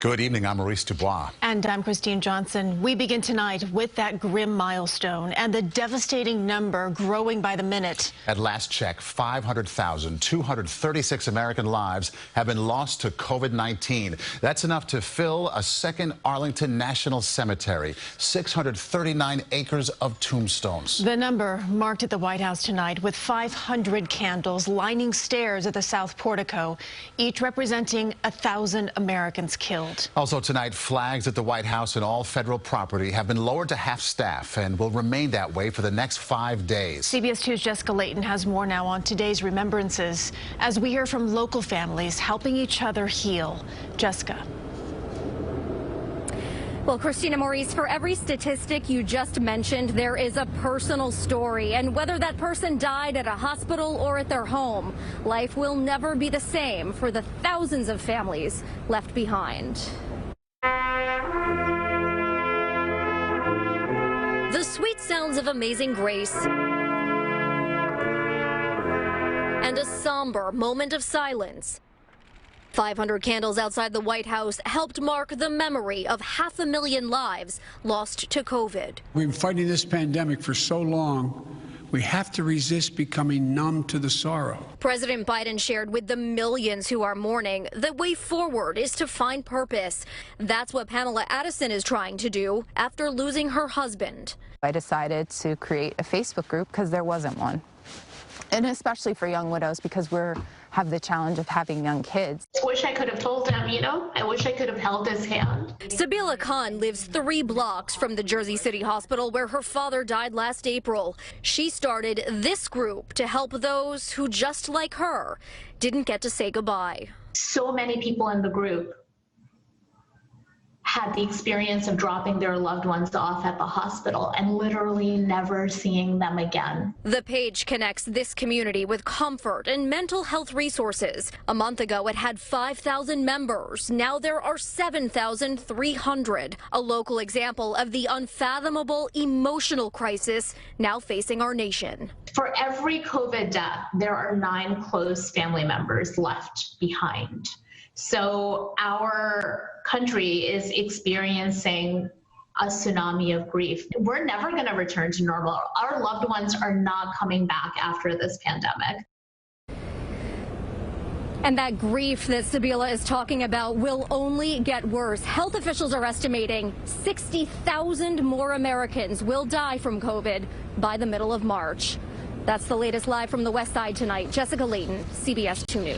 Good evening, I'm Maurice Dubois. And I'm Christine Johnson. We begin tonight with that grim milestone and the devastating number growing by the minute. At last check, 500,236 American lives have been lost to COVID-19. That's enough to fill a second Arlington National Cemetery, 639 acres of tombstones. The number marked at the White House tonight with 500 candles lining stairs at the South Portico, each representing 1,000 Americans killed. Also tonight, flags at the White House and all federal property have been lowered to half staff and will remain that way for the next 5 days. CBS 2's Jessica Layton has more now on today's remembrances as we hear from local families helping each other heal. Jessica. Well, Christina, Maurice, for every statistic you just mentioned, there is a personal story. And whether that person died at a hospital or at their home, life will never be the same for the thousands of families left behind. The sweet sounds of Amazing Grace and a somber moment of silence. 500 candles outside the White House helped mark the memory of 500,000 lives lost to COVID. We've been fighting this pandemic for so long, we have to resist becoming numb to the sorrow. President Biden shared with the millions who are mourning the way forward is to find purpose. That's what Pamela Addison is trying to do after losing her husband. I decided to create a Facebook group because there wasn't one. And especially for young widows, because we have the challenge of having young kids. I wish I could have told him, I wish I could have held his hand. Sabila Khan lives 3 blocks from the Jersey City Hospital where her father died last April. She started this group to help those who, just like her, didn't get to say goodbye. So many people in the group had the experience of dropping their loved ones off at the hospital and literally never seeing them again. The page connects this community with comfort and mental health resources. A month ago, it had 5,000 members. Now there are 7,300. A local example of the unfathomable emotional crisis now facing our nation. For every COVID death, there are 9 close family members left behind. So our country is experiencing a tsunami of grief. We're never going to return to normal. Our loved ones are not coming back after this pandemic. And that grief that Sabila is talking about will only get worse. Health officials are estimating 60,000 more Americans will die from COVID by the middle of March. That's the latest live from the West Side tonight. Jessica Layton, CBS 2 News.